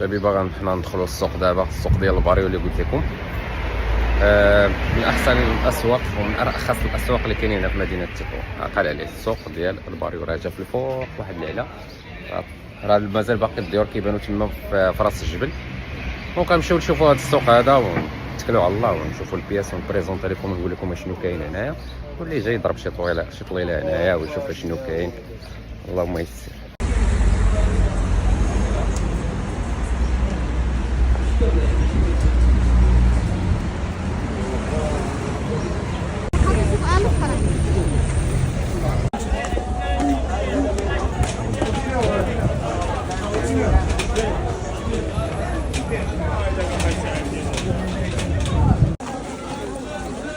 صاحبي باغا حنا ندخلوا السوق دابا، السوق ديال الباريو اللي قلت لكم من احسن الاسواق ومن ارخص الاسواق اللي كاينين هنا في مدينه تطوان. عقل عليه السوق ديال الباريو راه جا في الفوق واحد العلا، راه مازال باقي الديور كيبانوا تما في راس الجبل. وكنمشيو نشوفوا هذا السوق هذا ونتكلوا على الله ونشوفوا البياس ونبريزونطي لكم ونقول لكم شنو كاين هنايا، واللي جاي يضرب شي طويله هنايا ويشوف شنو كاين. اللهم يسر.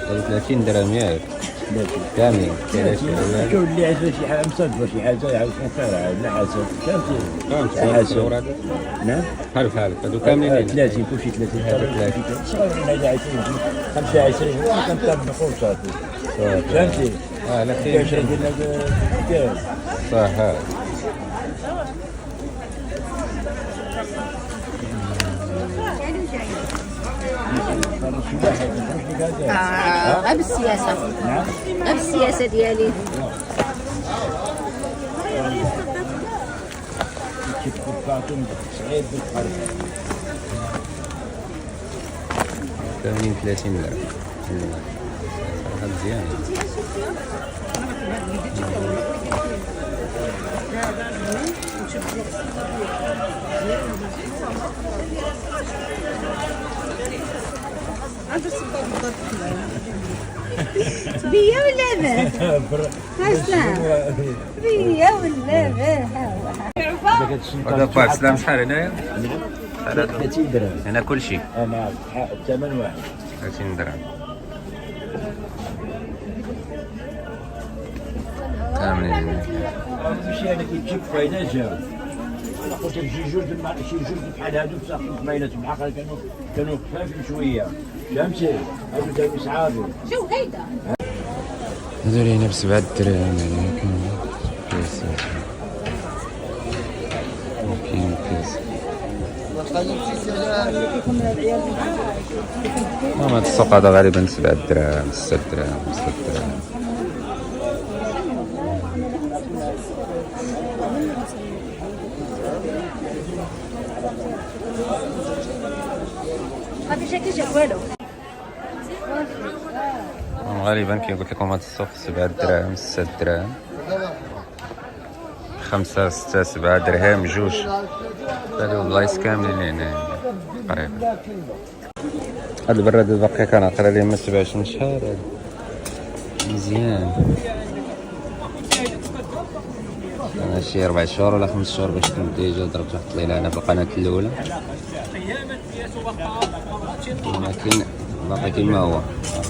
هذا 30 درهم ياك كامل 30. شوف اللي عايز شي حاجه مصدفه شي حاجه عاوز نختارها لا حسب فهمتي. نعم حلف هادو كاملين 30 كلشي 30 هذا 30 صغير هذا 20 25 كنطلب نقول صافي فهمتي. لا كاين شي ديال كاين صح. غير بالسياسة، غير بالسياسة ديالي. كاملين 30 درهم صراحة مزيان. بيا ولا ما؟ حسن بيا ولا ما؟ هذا فاك سلام شحال هنايا؟ 30 درهم هنا كلشي انا الثمن واحد 30 درهم كاملين. ماشي انا كيجيب فايده جاو قلت لك شي جوج بحال هادو مساقين في بيناتهم العقل كانوا خفافين شويه فهمتي. هادو دايما صحابي شو هيدا؟ هذول هنا ب7 درهم يعني كاين كيس. هذا السوق هذا غالبا 7 درهم 6 درهم 6 درهم. غالبا كي قلت لكم هذا السوق 7 دراهم 6 دراهم 5 6 7 درهم جوج. هادو البلايص كاملين هنا تقريبا. هاد البراد باقي كنعقل عليه ما سبعش من شحال هذا مزيان. انا شي 4 شهور ولا 5 شهور باش كنت ديجا ضربت واحد الطليله انا في القناه الاولى، ولكن باقي كيما هو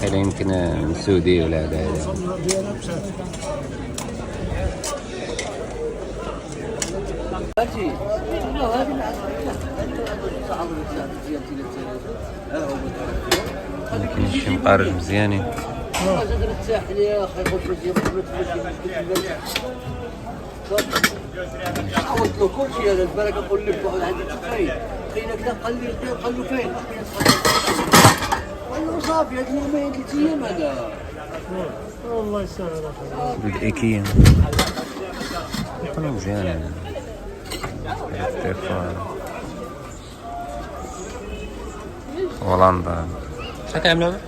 باقي يمكن سعودي ولا هذا. كاين شي مقارج مزيانين. قلت له كل شيء هذا البركه اقول لك واحد عندي تخيل كذا قال له فين؟ قال له صافي هذه يومين 3 ايام هذا. والله يسهل بالايكيا يكونوا مزيانين. هولندا شحال كيعملوا مزيان.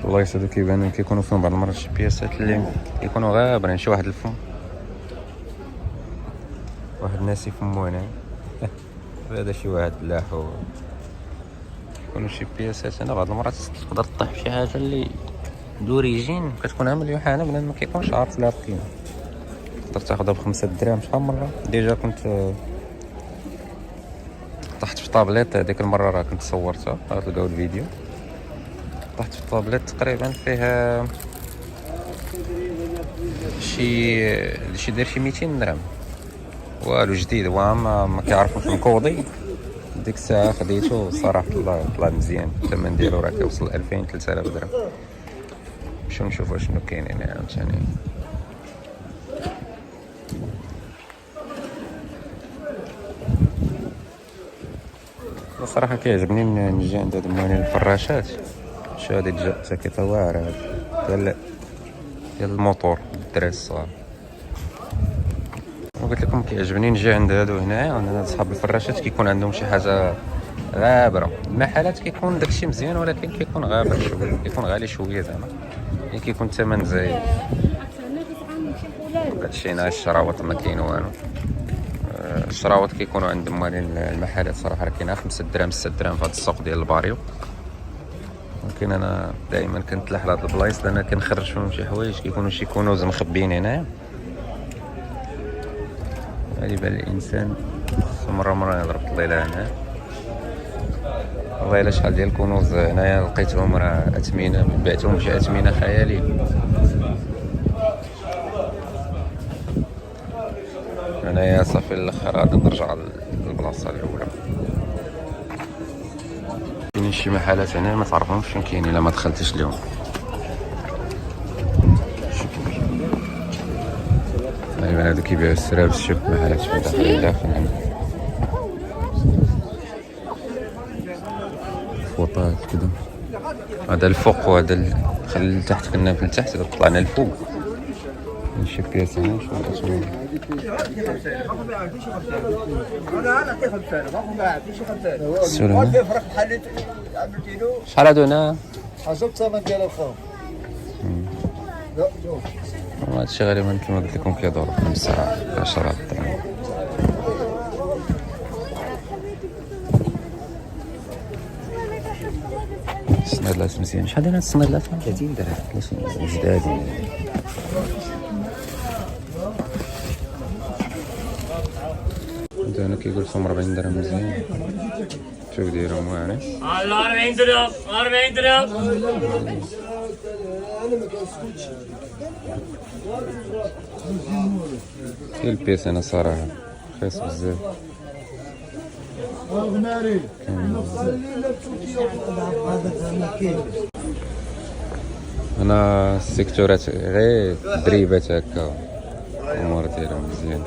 والله يسعدو كيبانو كيكونوا فيهم بعض المرات شي بياسات اللي كيكونوا غابرين شي واحد الفم واحد الناس يفمو هنا هذا شي واحد لاحو. كيكونوا شي بياسات هنا بعض المرات تقدر تطيح بشي حاجه اللي دوريجين كتكون عامل يوحنا بنادم ما كيكونش عارف لها القيمه. تقدر تاخذها ب5 دراهم. شحال مره ديجا كنت طحت في طابليت ديك المره راه كنت صورتها غتلقاو الفيديو. طحت في طابليت تقريبا فيها شي داير شي 200 درهم والو جديد. هو ما كيعرفوش مكوضي ديك الساعة خديتو صراحة طلع مزيان، الثمن ديالو راه كيوصل 2000 3000 درهم. نمشيو نشوفو شنو كاين هنا عاوتاني. الصراحة كيعجبني نجي عند هاد المواني الفراشات. شو هادي جاكيطة واعرة ديال الموطور الدراري الصغار. وقلت لكم كيعجبني نجي عند هادو هنايا، عندنا صحاب الفراشات كيكون عندهم شي حاجة غابرة. المحلات كيكون داكشي مزيان ولكن كيكون غابر شوية، كيكون غالي شوية زعما، يعني كيكون الثمن زايد. هادشي هنا الشراوط ما كاين والو. الشراوط كيكونوا عند موالين المحلات صراحة، راه كاينه 5 دراهم 6 دراهم في هاد السوق ديال الباريو. ولكن انا دائما كنتلاح لهاد البلايص لان كنخرج فيهم شي حوايج كيكونوا شي كنوز مخبيين هنايا. غالبا الانسان مرة يضرب الليلة هنا. والله الا شحال ديال الكنوز هنايا لقيتهم راه اثمنه، بعتهم بشي اثمنه خياليه. انايا صافي الاخر غادي نرجع للبلاصه الاولى. كاينين شي محلات هنا ما تعرفهمش فين كاينين الا ما دخلتش ليهم. غالبا هادو كيبيعو السرابس، شوف محلات في الداخل هنا فوطات كدا. هذا الفوق وهذا خلي لتحت، كنا في التحت طلعنا الفوق. نشوف بياسة هنا شو الأسواق. السولة شحال هادو هنا؟ حسب الثمن ديال الخام. هادشي غالبا كيما قلت لكم كيدور 5 10 دراهم. الصنادلات مزيان. شحال هنا الصنادلات؟ 30 درهم 30 جداد. هنا كيقول لكم 40 درهم مزيان. شوف دايرهم واعرين. 40 درهم 40 درهم. هي البيس هنا صراحة رخيص بزاف. هنا السيكتورات غير دريبات هكا، الامور ديالهم مزيان.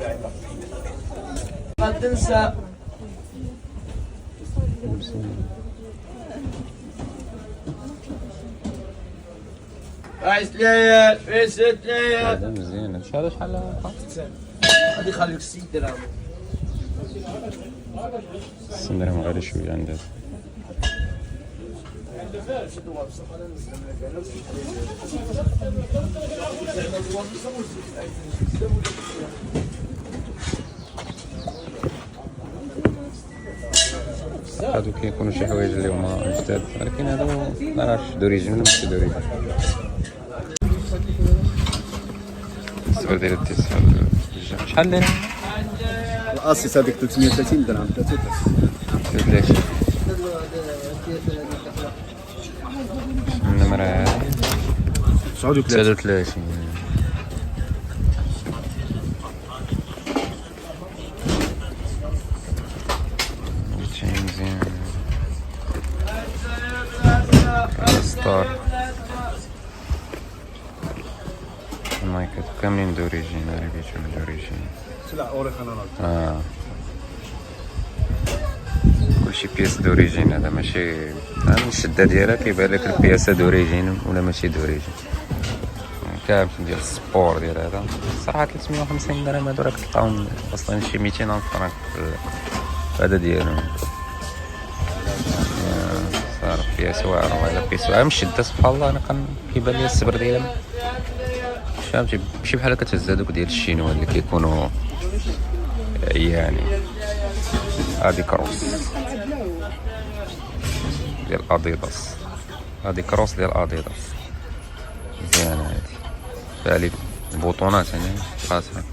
ما تنسى عايز ليال في 6 ليال. هذا مزيان. شحال غادي يخليك 6 دراهم. 6 درهم غالي شوية عندها. هادو كيكونوا شي حوايج اللي هما جداد، ولكن هادو ما نعرفش دوريجين ولا ماشي دوريجين. السؤال ديال الاتصال شحال لينا؟ الاسيس هذيك 330 درهم 33. النمرة 39. ستار المايكات كاملين دوريجين، عربيتو من دوريجين. سلع اوريجينال. كلشي بياس دوريجين. هذا ماشي من الشده ديالها كيبان لك البياسه دوريجين ولا ماشي دوريجين. كامل ديال السبور ديال هذا صراحه 350 درهم. هادو راك تلقاهم اصلا شي 200 فرانك في هذا ديالهم. صار بياس واعر ولا بياس واعر من الشده سبحان الله. انا كيبان لي الصبر ديالهم فهمتي ماشي بحال كتهز هذوك ديال الشينوا اللي كيكونوا يعني. هادي كروس ديال اديداس، هادي كروس ديال اديداس مزيانه. هادي فيها لي البوطونات هنا قاصحه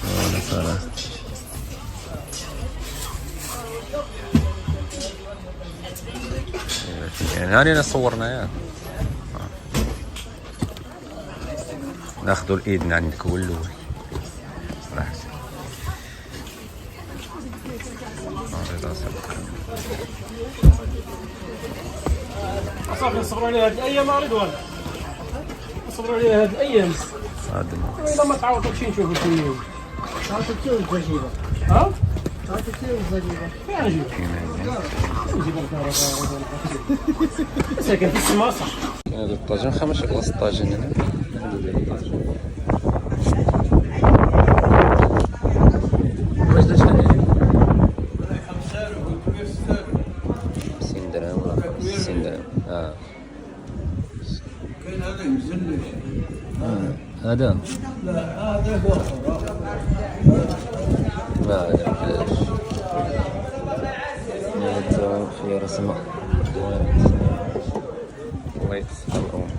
ولا صراحه. يعني هاني صورنا ياك ناخذوا الايد من عندك هو الاول صراحه. صافي نصبروا عليها هاد الايام رضوان، نصبروا عليها هاد الايام. صادم. الا ما تعاود هادشي نشوفوا شنو تعطيو الفجيرة. ها تعطيو الفجيرة. فين نجيب؟ نجيب لك ساكن في السماسة. كاين هادو الطاجين 5 كلاص الطاجين هنا. هادو ديال الطاجين. واش درت هنا؟ 50 درهم ولا 60 درهم. كاين هذا مزلش. هذا؟ لا هذا بخر. لا هذا بلاش. هذا خيار سما. الله يسهل الأمور.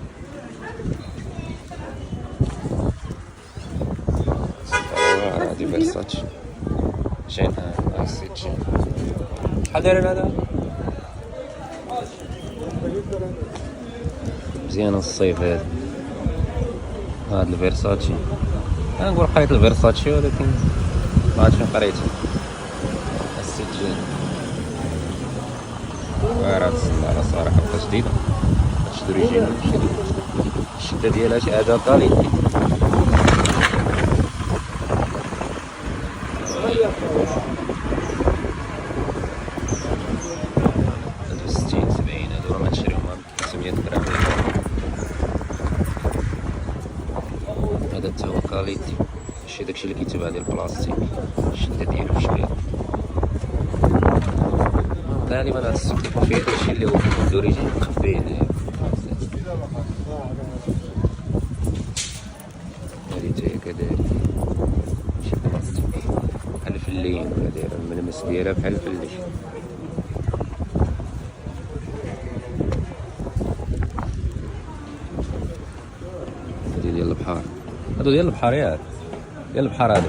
هادي فيرساتشي. جين سي جين. شحال دايرين هذا؟ مزيان الصيف هذا. هاد الفيرساتشي. انا نقول قريت الفيرساتشي ولكن ما عرفتش فين قريتها. السي جين. واعرة الصندارة صراحة بقات جديدة. شدو ريجيم الشدة ديالها شي هذا كاليتي. هادو 60 70 هادو راه متشريهم ب 500 درهم. هذا تا هو كاليتي، ماشي داكشي اللي كيتباع ديال البلاستيك. الشدة ديالو شوية غالبا هاد السوق كيكون فيه داكشي اللي هو دوريجين مخبي هنايا. هادي تا هي كذلك ماشي بلاستيك بحال الفلين ولا دايرة الملمس ديالها بحال الفلين. هادي ديال البحر، هادو ديال البحر ياك ديال البحر هادو.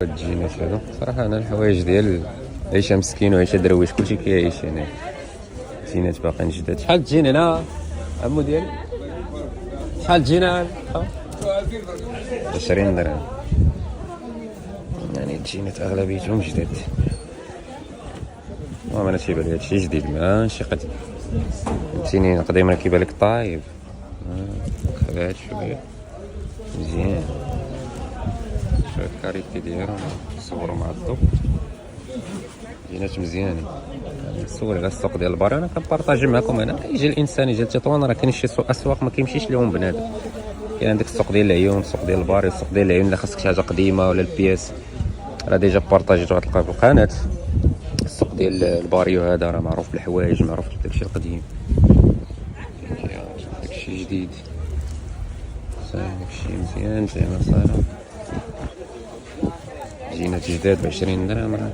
هاد الجينات هادو صراحة أنا الحوايج ديال عيشة مسكين وعيشة درويش كلشي كيعيش هنا. جينات باقيين جداد. شحال تجين هنا عمو ديالي؟ شحال تجينا؟ 20 درهم. يعني الجينات أغلبيتهم جداد. المهم أنا تيبان لي هادشي جديد ماشي قديم. فهمتيني قديم راه كيبان لك طايب. خذات شوية مزيان. شوية الكاريتي ديالهم صورو مع الضو. جينات مزيانين. نسول على السوق ديال البار انا كنبارطاجي معكم. انا كيجي الانسان يجي لتطوان راه كاين شي اسواق ما كيمشيش لهم بنادم. كاين عندك السوق ديال العيون، السوق ديال البار، السوق ديال العيون الا خاصك شي حاجه قديمه ولا البياس راه ديجا بارطاجيتو غتلقاه في القناه. السوق ديال الباريو هذا راه معروف بالحوايج، معروف بداكشي القديم. داكشي جديد داكشي مزيان زعما صراحه. جينات جداد ب20 درهم راه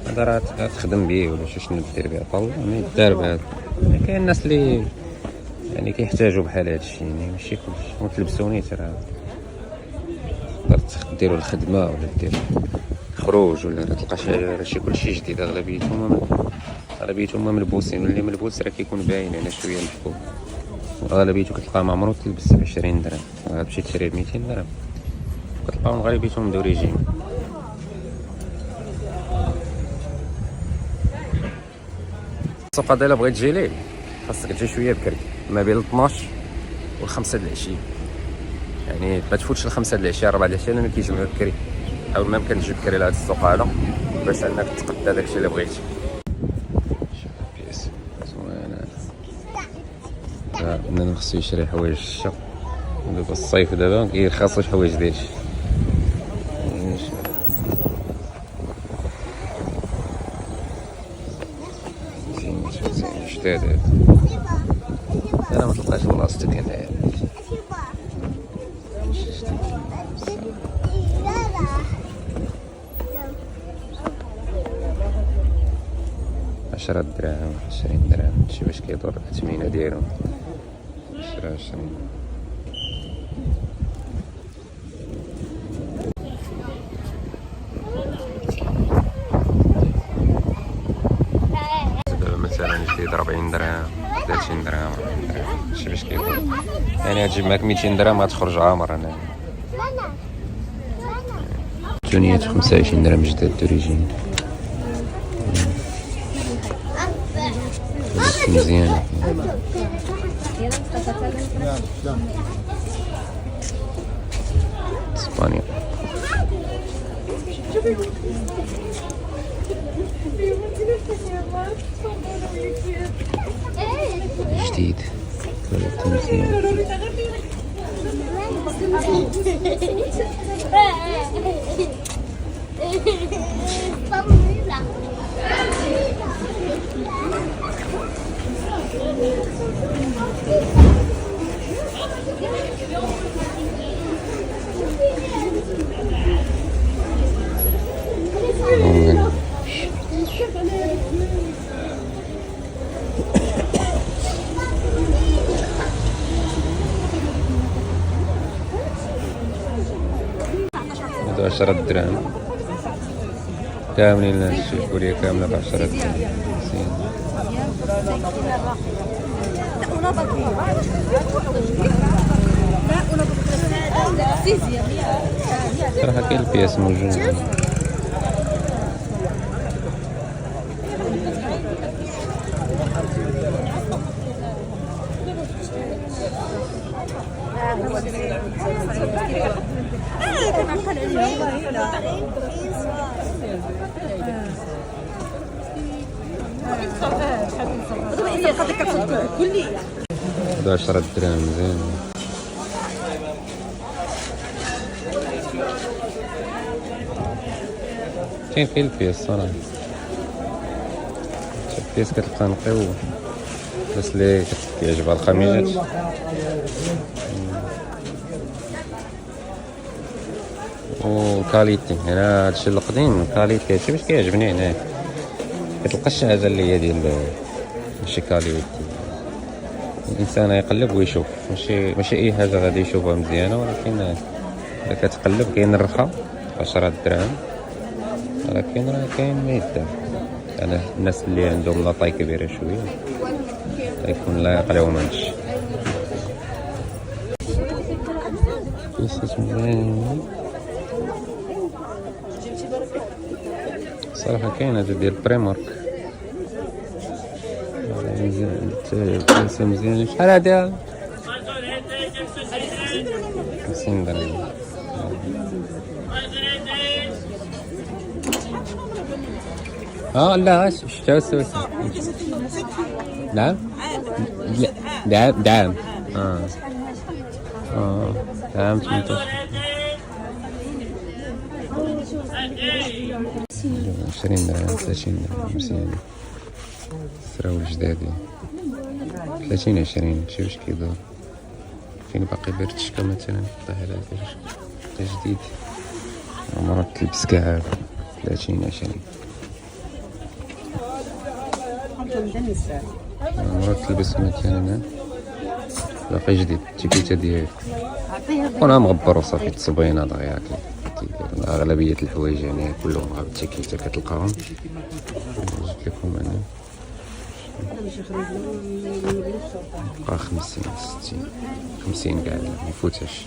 هذا راه تخدم به ولا شنو دير به طول ما يدار بهذا. كاين الناس اللي يعني كيحتاجوا بحال هادشي يعني ماشي كلشي. وتلبسوني راه تقدر ديروا الخدمه ولا دير خروج ولا تلقى شي كلشي جديد. اغلبيتهم ملبوسين واللي ملبوس راه كيكون باين هنا شويه مفكوك. اغلبيته كتلقى معمرو تلبس ب 20 درهم. غتمشي تشري ب 200 درهم كتلقاهم غالبيتهم دوريجين. السوق هذا الا بغيت تجي ليه خاصك تجي شويه بكري ما بين 12 و 5 د العشيه. يعني ما تفوتش 5 د العشيه 4 د العشيه لان كيجمعوا بكري. حاول ما يمكن تجي بكري لهذا السوق هذا باش انك تقدا داكشي اللي بغيتي. بيس زوينه. انا خصو يشري حوايج الشتا دابا الصيف دابا كيرخصوا الحوايج ديال الشتا. جداد انا ما تلقاش بلاصتك هنايا. عشرة دراهم 20 درهم شي باش كيدور الأثمنة ديالهم 20. 40 درهم 30 درهم 40 درهم شي باش كيكون، يعني غتجيب معاك 200 درهم غتخرج عامر. انا تونيات 25 درهم جداد دوريجين مزيانة. اسبانيا جديد مزيان. هادو 10 دراهم كاملين، الشيكورية كاملة ب10 دراهم. صراحة كاين البياس موجودة. هذا 10 دراهم زين. كاين في البياس صراحة، البياس كتلقى نقي الناس اللي كيعجبها الخميجات. وكاليتي هنا هادشي القديم كاليتي، هادشي باش كيعجبني هنا، كتلقى شي حاجه اللي هي ديال شي كاليتي. الانسان يقلب ويشوف، ماشي اي حاجه غادي يشوفها مزيانه، ولكن الا كتقلب كاين الرخا 10 دراهم، ولكن راه كاين ما يدار. يعني الناس اللي عندهم لاطاي كبيره شويه يكون لا يقلعوا هادشي. صراحة كاين هذا ديال بريمارك مزيان. شحال هذا؟ 50 درهم. لا شفتها السويسة. نعم دعم دعم دعم 18 20 درهم 30 درهم مزيان. سراو الجدادي 30 20 ماشي واش كيدور. فين باقي برتشكا مثلا طيح على برتشكا جديد مرات تلبس كاع 30 20 مرات تلبس مثلا باقي جديد التيكيته ديالو وانا مغبر وصافي تصبينه دغيا. اغلبيه الحوايج يعني كلهم غير بالتيكيته كتلقاهم. جبت لكم انا بقى 50 60 50 كاع ما يفوتش.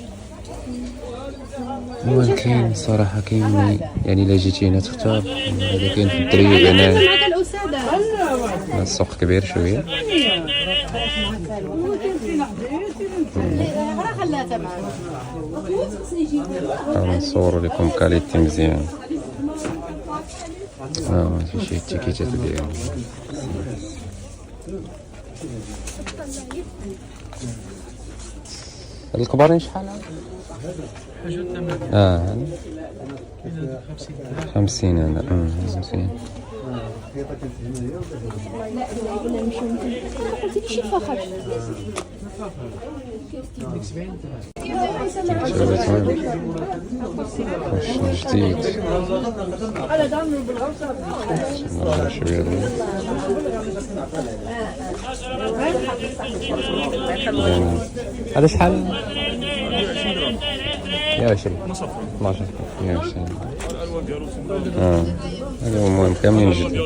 المهم كاين صراحه كاين يعني الا جيتي هنا تختار. هذا كاين في الدريب هنا السوق كبير شويه. نصور لكم كاليتي مزيان. شي التيكيتات ديالهم. هاد الكبارين شحال؟ هذا 50 هذا مزيان. واش جديد هذا شحال؟ 120 12 120. هذا المهم كاملين جديد.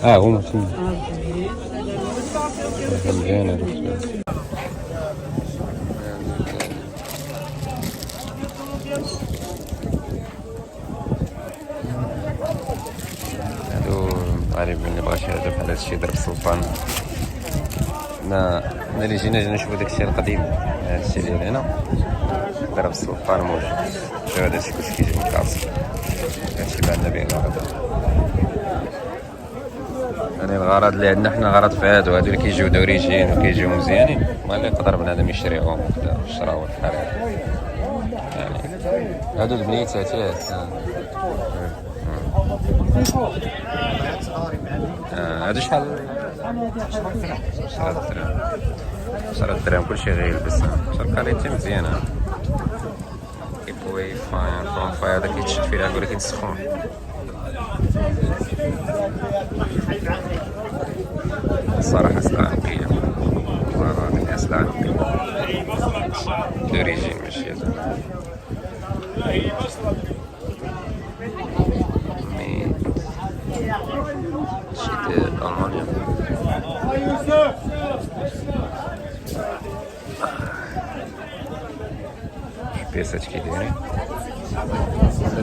هما فين مزيان هذا الشيء. هادو غالبا اللي بغا شي هدف على هادشي ضرب السلطان. حنا اللي جينا نشوفو داكشي القديم، هادشي ديال هنا ضرب السلطان موجود. شوف هادشي كلشي كيجي من كاس، هادشي اللي عندنا به الغرض. يعني الغرض اللي عندنا حنا غرض في هادو اللي كيجيو دوريجين وكيجيو مزيانين، ما اللي يقدر بنادم يشريهم في الشراوه بحال هكا. يعني هادو البنيتات هادو شحال؟ 10 دراهم. 10 دراهم كلشي غيلبس. كاليتي مزيانه. كيبوي فاين هذا كيتشد فيه العقل ولكن سخون. الصراحة سلعة نقية، والله هذه سلعة نقية دوريجين ماشي هذا. شي ديال ألمانيا. شي بياسات كي دايرين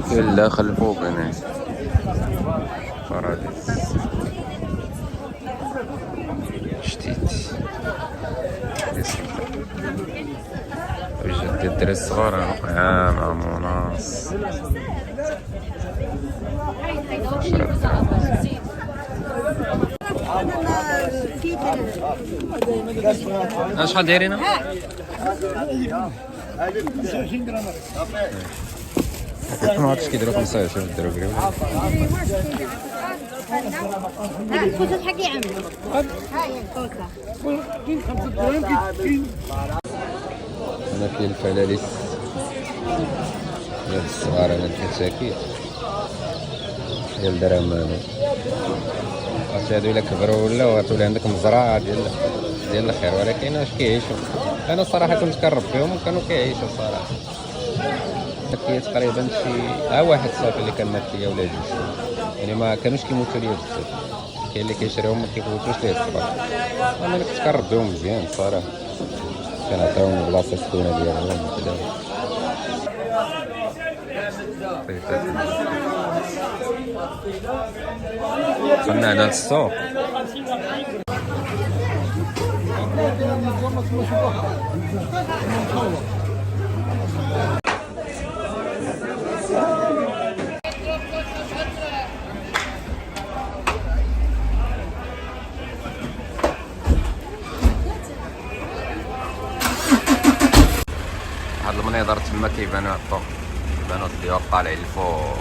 كاين داخل الفوق هنا فراديس جديد وجد الدراري الصغار مع مناص 10 دراهم. شحال دايرين؟ ما عرفتش كيديروا 25 درهم. الكوسه شحال كيعملوا؟ ها هي الكوسه. هنا كاين الفلاليس ديال الصغار، هنا الكتاكيت ديال درهم. عرفتي هادو الا كبروا ولاو غتولي عندك مزرعه ديال الخير، ولكن اش كيعيشوا؟ انا الصراحه كنت كنربيهم وكانوا كيعيشوا الصراحه. هي تقريبا شي واحد صافي اللي كان مات ليا ولا جوج، يعني ما كانوش كيموتوا ليا بزاف. كاين اللي كيشريهم ما كيفوتوش ليه الصباح. انا كنت كنربيهم مزيان الصراحه، كنعطيهم البلاصه السكونه ديالهم وكذا. دخلنا هنا للسوق. هاد المناظر تما كيبانو الضوء، كيبانو الضيوف طالعين الفوق.